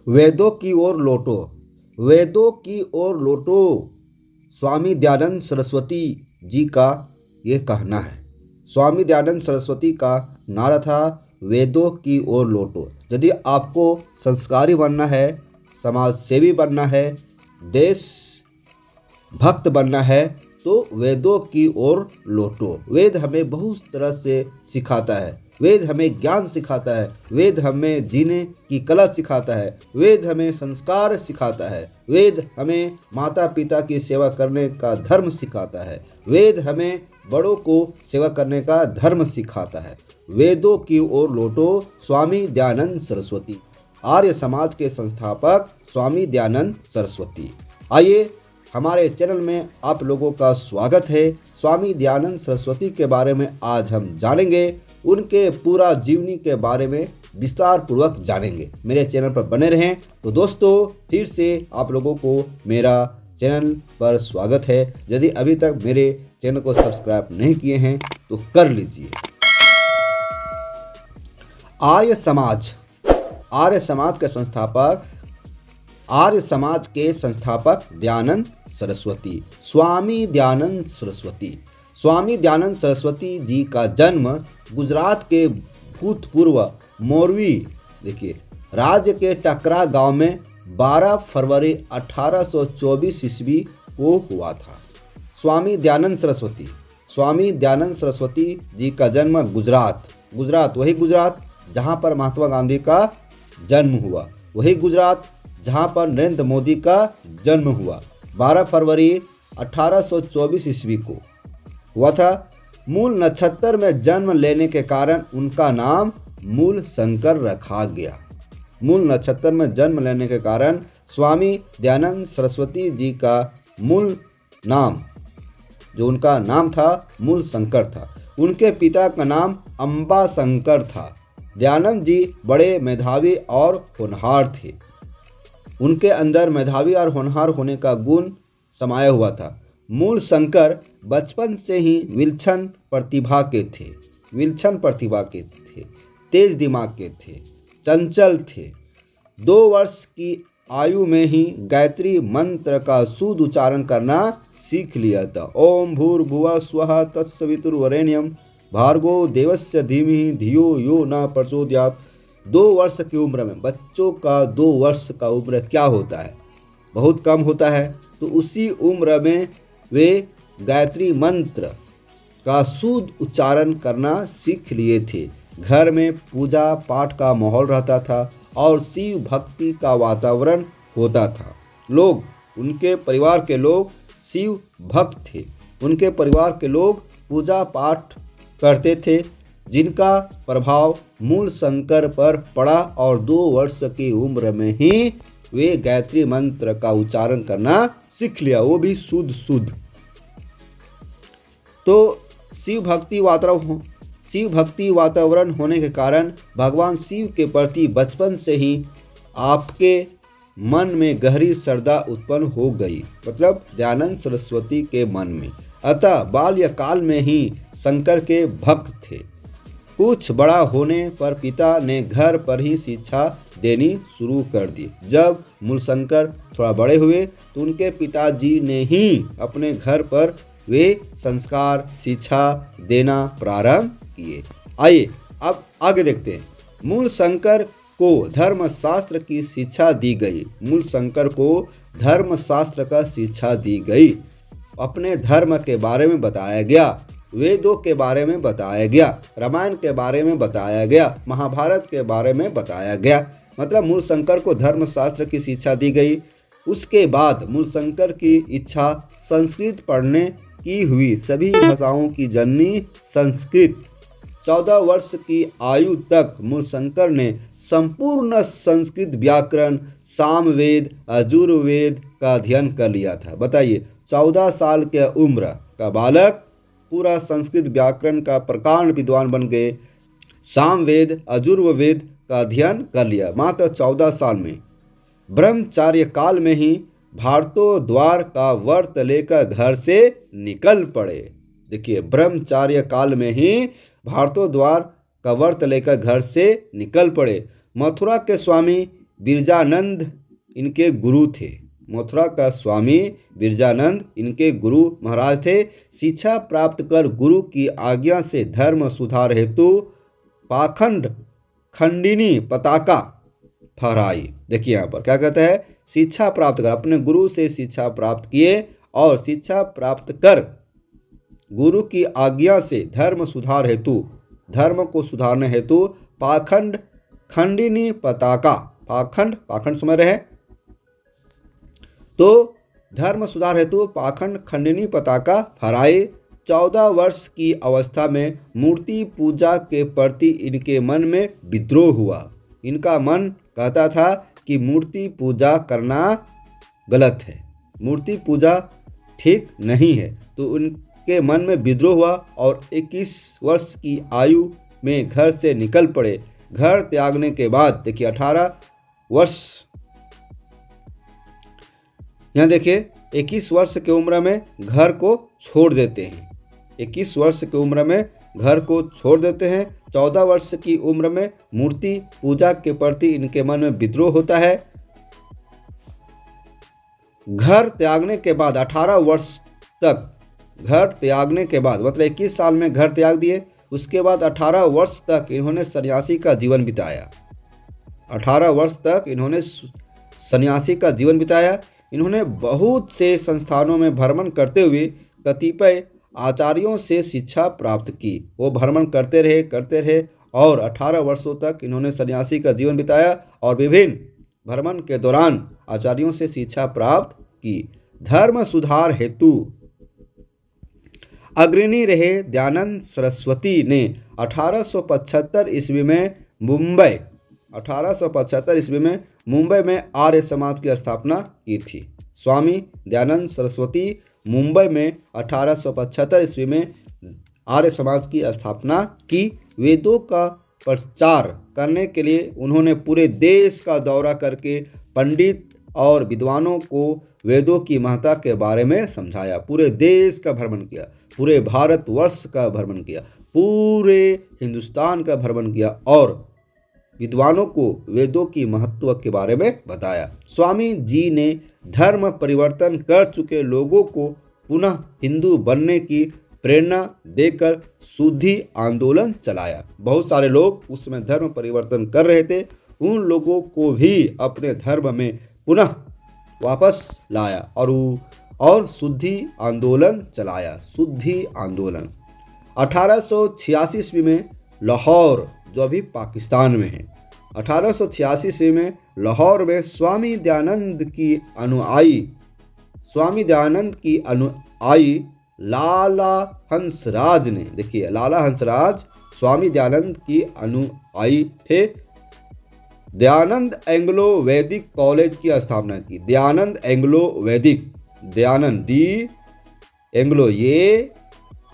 वेदों की ओर लौटो, वेदों की ओर लौटो। स्वामी दयानंद सरस्वती जी का ये कहना है। स्वामी दयानंद सरस्वती का नारा था, वेदों की ओर लौटो। यदि आपको संस्कारी बनना है, समाज सेवी बनना है, देश भक्त बनना है, तो वेदों की ओर लौटो। वेद हमें बहुत तरह से सिखाता है। वेद हमें ज्ञान सिखाता है। वेद हमें जीने की कला सिखाता है। वेद हमें संस्कार सिखाता है। वेद हमें माता पिता की सेवा करने का धर्म सिखाता है। वेद हमें बड़ों को सेवा करने का धर्म सिखाता है। वेदों की ओर लौटो। स्वामी दयानंद सरस्वती, आर्य समाज के संस्थापक स्वामी दयानंद सरस्वती। आइए, हमारे चैनल में आप लोगों का स्वागत है। स्वामी दयानंद सरस्वती के बारे में आज हम जानेंगे, उनके पूरा जीवनी के बारे में विस्तार पूर्वक जानेंगे। मेरे चैनल पर बने रहें। तो दोस्तों, फिर से आप लोगों को मेरा चैनल पर स्वागत है। यदि अभी तक मेरे चैनल को सब्सक्राइब नहीं किए हैं तो कर लीजिए। आर्य समाज के संस्थापक, आर्य समाज के संस्थापक दयानंद सरस्वती, स्वामी दयानंद सरस्वती। स्वामी दयानंद सरस्वती जी का जन्म गुजरात के भूतपूर्व मोरवी राज्य के टकरा गांव में 12 फरवरी 1824 ईस्वी को हुआ था। स्वामी दयानंद सरस्वती जी का जन्म गुजरात वही गुजरात जहां पर महात्मा गांधी का जन्म हुआ, वही गुजरात जहां पर नरेंद्र मोदी का जन्म हुआ। 12 फरवरी 1824 ईस्वी को हुआ था। मूल नक्षत्र में जन्म लेने के कारण उनका नाम मूल शंकर रखा गया। मूल नक्षत्र में जन्म लेने के कारण स्वामी दयानंद सरस्वती जी का मूल नाम, जो उनका नाम था, मूल शंकर था। उनके पिता का नाम अंबा शंकर था। दयानंद जी बड़े मेधावी और होनहार थे। उनके अंदर मेधावी और होनहार होने का गुण समाया हुआ था। मूल शंकर बचपन से ही विलक्षण प्रतिभा के थे, तेज दिमाग के थे, चंचल थे। 2 वर्ष की आयु में ही गायत्री मंत्र का शुद्ध उच्चारण करना सीख लिया था। ओम भूर्भुवः स्वः तत्सवितुर्वरेण्यं भार्गो देवस्य धीमहि धियो यो न प्रचोदयात्। 2 वर्ष की उम्र में, बच्चों का 2 वर्ष का उम्र क्या होता है, बहुत कम होता है। तो उसी उम्र में वे गायत्री मंत्र का शुद्ध उच्चारण करना सीख लिए थे। घर में पूजा पाठ का माहौल रहता था और शिव भक्ति का वातावरण होता था। उनके परिवार के लोग शिव भक्त थे। उनके परिवार के लोग पूजा पाठ करते थे, जिनका प्रभाव मूल शंकर पर पड़ा और 2 वर्ष की उम्र में ही वे गायत्री मंत्र का उच्चारण करना सीख लिया, वो भी शुद्ध। तो शिव भक्ति वातावरण होने के कारण भगवान शिव के प्रति बचपन से ही आपके मन में गहरी श्रद्धा उत्पन्न हो गई, मतलब दयानंद सरस्वती के मन में। अतः बाल्यकाल में ही शंकर के भक्त थे। कुछ बड़ा होने पर पिता ने घर पर ही शिक्षा देनी शुरू कर दी। जब मूलशंकर थोड़ा बड़े हुए तो उनके पिताजी ने ही अपने घर पर वे संस्कार शिक्षा देना प्रारंभ किए। आइए अब आगे देखते हैं। मूलशंकर को धर्मशास्त्र की शिक्षा दी गई। मूलशंकर को धर्मशास्त्र का शिक्षा दी गई। अपने धर्म के बारे में बताया गया, वेदों के बारे में बताया गया, रामायण के बारे में बताया गया, महाभारत के बारे में बताया गया। मतलब मूलशंकर को धर्मशास्त्र की शिक्षा दी गई। उसके बाद मूलशंकर की इच्छा संस्कृत पढ़ने की हुई। सभी भाषाओं की जननी संस्कृत। 14 वर्ष की आयु तक मूलशंकर ने संपूर्ण संस्कृत व्याकरण, सामवेद, यजुर्वेद का अध्ययन कर लिया था। बताइए, 14 साल के उम्र का बालक पूरा संस्कृत व्याकरण का प्रकांड विद्वान बन गए। सामवेद, यजुर्वेद का अध्ययन कर लिया मात्र 14 साल में। ब्रह्मचार्य काल में ही भारतोद्वार का व्रत लेकर घर से निकल पड़े। देखिए, ब्रह्मचार्य काल में ही भारतोद्वार का व्रत लेकर घर से निकल पड़े। मथुरा के स्वामी बिरजानंद इनके गुरु थे। मथुरा का स्वामी बिरजानंद इनके गुरु महाराज थे। शिक्षा प्राप्त कर गुरु की आज्ञा से धर्म सुधार हेतु पाखंड खंडिनी पताका फहराई। देखिए यहाँ पर क्या कहता है, शिक्षा प्राप्त कर, अपने गुरु से शिक्षा प्राप्त किए और शिक्षा प्राप्त कर गुरु की आज्ञा से धर्म सुधार हेतु, धर्म को सुधारने हेतु पाखंड खंडिनी पताका, पाखंड समझ रहे हैं, तो धर्म सुधार हेतु पाखंड खंडिनी पताका फहराई। 14 वर्ष की अवस्था में मूर्ति पूजा के प्रति इनके मन में विद्रोह हुआ। इनका मन कहता था कि मूर्ति पूजा करना गलत है, मूर्ति पूजा ठीक नहीं है, तो उनके मन में विद्रोह हुआ और 21 वर्ष की आयु में घर से निकल पड़े। घर त्यागने के बाद देखिए 18 वर्ष, यहाँ देखिए 21 वर्ष की उम्र में घर को छोड़ देते हैं, 21 वर्ष की उम्र में घर को छोड़ देते हैं। 14 वर्ष की उम्र में मूर्ति पूजा के प्रति इनके मन में विद्रोह होता है। घर त्यागने के बाद 18 वर्ष तक, घर त्यागने के बाद मतलब 21 साल में घर त्याग दिए, उसके बाद 18 वर्ष तक इन्होंने सन्यासी का जीवन बिताया। 18 वर्ष तक इन्होंने सन्यासी का जीवन बिताया। इन्होंने बहुत से संस्थानों में भ्रमण करते हुए कतिपय आचार्यों से शिक्षा प्राप्त की। वो भ्रमण करते रहे और 18 वर्षों तक इन्होंने सन्यासी का जीवन बिताया और विभिन्न भ्रमण के दौरान आचार्यों से शिक्षा प्राप्त की। धर्म सुधार हेतु अग्रणी रहे दयानंद सरस्वती ने 1875 ईस्वी में मुंबई में आर्य समाज की स्थापना की थी। स्वामी दयानंद सरस्वती मुंबई में 1875 ईस्वी में आर्य समाज की स्थापना की। वेदों का प्रचार करने के लिए उन्होंने पूरे देश का दौरा करके पंडित और विद्वानों को वेदों की महत्ता के बारे में समझाया। पूरे देश का भ्रमण किया, पूरे भारतवर्ष का भ्रमण किया, पूरे हिंदुस्तान का भ्रमण किया और विद्वानों को वेदों की महत्व के बारे में बताया। स्वामी जी ने धर्म परिवर्तन कर चुके लोगों को पुनः हिंदू बनने की प्रेरणा देकर शुद्धि आंदोलन चलाया। बहुत सारे लोग उस समय धर्म परिवर्तन कर रहे थे, उन लोगों को भी अपने धर्म में पुनः वापस लाया और शुद्धि आंदोलन चलाया। शुद्धि आंदोलन 1886 ईस्वी में लाहौर, जो अभी पाकिस्तान में है, 1886 ईस्वी में लाहौर में स्वामी दयानंद की अनुयायी लाला हंसराज ने, देखिए लाला हंसराज स्वामी दयानंद की अनुयायी थे, दयानंद एंग्लो वैदिक कॉलेज की स्थापना की। दयानंद एंग्लो वैदिक, दयानंद डी एंग्लो ये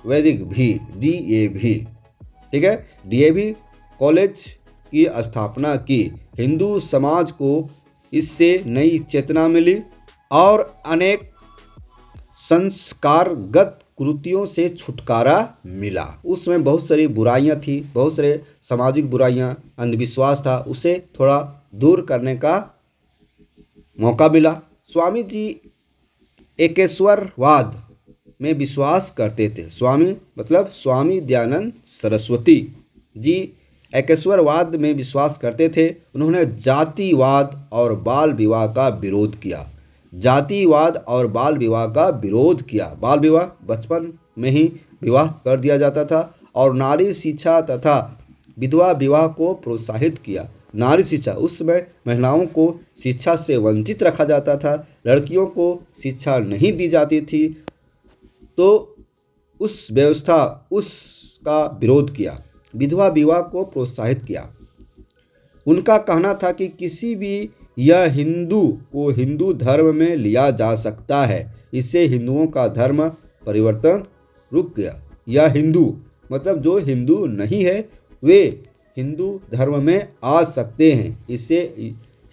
वैदिक भी DAV, ठीक है, DAV कॉलेज की स्थापना की। हिंदू समाज को इससे नई चेतना मिली और अनेक संस्कारगत कृतियों से छुटकारा मिला। उसमें बहुत सारी बुराइयां थी, बहुत सारे सामाजिक बुराइयां, अंधविश्वास था, उसे थोड़ा दूर करने का मौका मिला। स्वामी जी एकेश्वरवाद में विश्वास करते थे। स्वामी दयानंद सरस्वती जी एकेश्वरवाद में विश्वास करते थे। उन्होंने जातिवाद और बाल विवाह का विरोध किया। जातिवाद और बाल विवाह का विरोध किया। बाल विवाह, बचपन में ही विवाह कर दिया जाता था और नारी शिक्षा तथा विधवा विवाह को प्रोत्साहित किया। नारी शिक्षा, उस समय महिलाओं को शिक्षा से वंचित रखा जाता था, लड़कियों को शिक्षा नहीं दी जाती थी, तो उस व्यवस्था, उसका विरोध किया। विधवा विवाह को प्रोत्साहित किया। उनका कहना था कि किसी भी यह हिंदू को हिंदू धर्म में लिया जा सकता है। इससे हिंदुओं का धर्म परिवर्तन रुक गया। यह हिंदू मतलब जो हिंदू नहीं है वे हिंदू धर्म में आ सकते हैं। इससे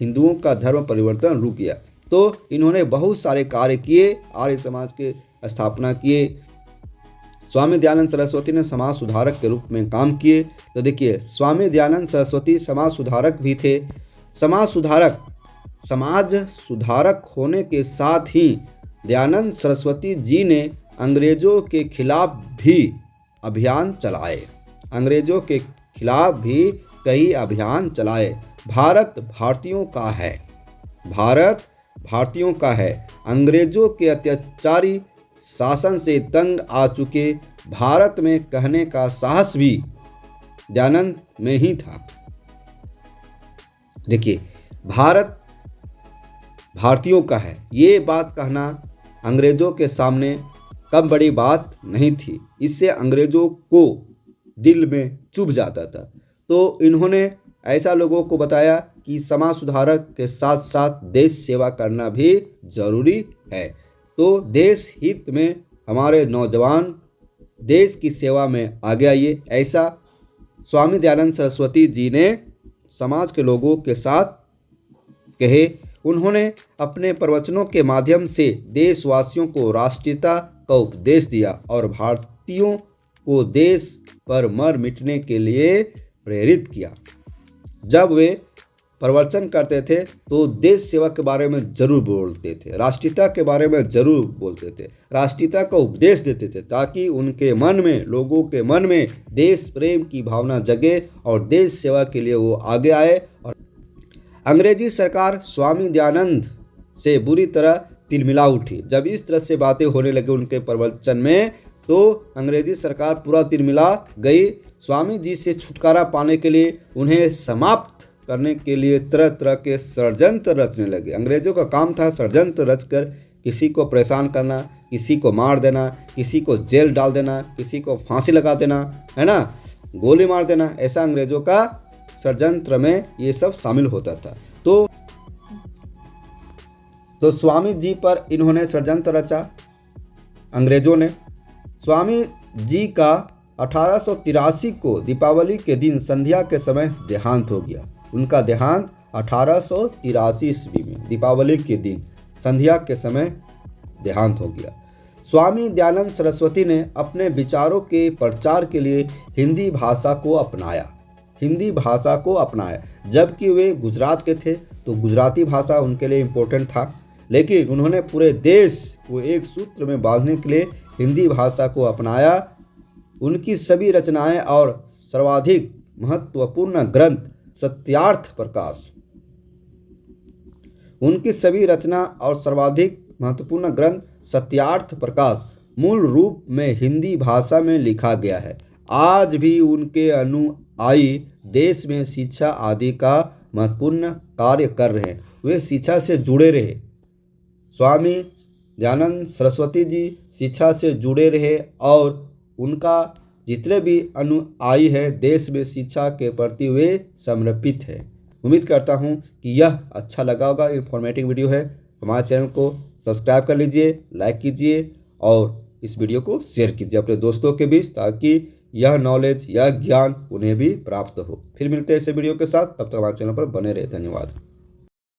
हिंदुओं का धर्म परिवर्तन रुक गया। तो इन्होंने बहुत सारे कार्य किए, आर्य समाज के स्थापना किए। स्वामी दयानंद सरस्वती ने समाज सुधारक के रूप में काम किए। तो देखिए, स्वामी दयानंद सरस्वती समाज सुधारक भी थे समाज सुधारक होने के साथ ही दयानंद सरस्वती जी ने अंग्रेजों के खिलाफ भी अभियान चलाए। कई अभियान चलाए। भारत भारतीयों का है। अंग्रेजों के अत्याचारी शासन से तंग आ चुके भारत में कहने का साहस भी दयानंद में ही था। देखिए, भारत भारतीयों का है, ये बात कहना अंग्रेजों के सामने कम बड़ी बात नहीं थी। इससे अंग्रेजों को दिल में चुभ जाता था। तो इन्होंने ऐसा लोगों को बताया कि समाज सुधारक के साथ साथ देश सेवा करना भी जरूरी है। तो देश हित में हमारे नौजवान देश की सेवा में आगे आइए, ऐसा स्वामी दयानंद सरस्वती जी ने समाज के लोगों के साथ कहे। उन्होंने अपने प्रवचनों के माध्यम से देशवासियों को राष्ट्रीयता का उपदेश दिया और भारतीयों को देश पर मर मिटने के लिए प्रेरित किया। जब वे प्रवचन करते थे तो देश सेवा के बारे में जरूर बोलते थे, राष्ट्रीयता के बारे में जरूर बोलते थे, राष्ट्रीयता का उपदेश देते थे, ताकि उनके मन में, लोगों के मन में देश प्रेम की भावना जगे और देश सेवा के लिए वो आगे आए। और अंग्रेजी सरकार स्वामी दयानंद से बुरी तरह तिलमिला उठी। जब इस तरह से बातें होने लगी उनके प्रवचन में, तो अंग्रेजी सरकार पूरा तिलमिला गई। स्वामी जी से छुटकारा पाने के लिए, उन्हें समाप्त करने के लिए तरह तरह के षड्यंत्र रचने लगे। अंग्रेजों का काम था षड्यंत्र रचकर किसी को परेशान करना, किसी को मार देना, किसी को जेल डाल देना, किसी को फांसी लगा देना, है ना, गोली मार देना। ऐसा अंग्रेजों का षड्यंत्र में ये सब शामिल होता था। तो स्वामी जी पर इन्होंने षड्यंत्र रचा अंग्रेजों ने। स्वामी जी का 1883 को दीपावली के दिन संध्या के समय देहांत हो गया। उनका देहांत 1883 ईस्वी में दीपावली के दिन संध्या के समय देहांत हो गया। स्वामी दयानंद सरस्वती ने अपने विचारों के प्रचार के लिए हिंदी भाषा को अपनाया। जबकि वे गुजरात के थे तो गुजराती भाषा उनके लिए इम्पोर्टेंट था, लेकिन उन्होंने पूरे देश को एक सूत्र में बांधने के लिए हिंदी भाषा को अपनाया। उनकी सभी रचनाएं और सर्वाधिक महत्वपूर्ण ग्रंथ सत्यार्थ प्रकाश मूल रूप में हिंदी भाषा में लिखा गया है। आज भी उनके अनुयायी देश में शिक्षा आदि का महत्वपूर्ण कार्य कर रहे हैं। वे शिक्षा से जुड़े रहे। स्वामी दयानंद सरस्वती जी शिक्षा से जुड़े रहे और उनका जितने भी अनुयायी है देश में शिक्षा के प्रति वे समर्पित है। उम्मीद करता हूँ कि यह अच्छा लगा होगा, इंफॉर्मेटिव वीडियो है। हमारे चैनल को सब्सक्राइब कर लीजिए, लाइक कीजिए और इस वीडियो को शेयर कीजिए अपने दोस्तों के बीच, ताकि यह नॉलेज, यह ज्ञान उन्हें भी प्राप्त हो। फिर मिलते हैं इस वीडियो के साथ, तब तक हमारे चैनल पर बने रहे। धन्यवाद।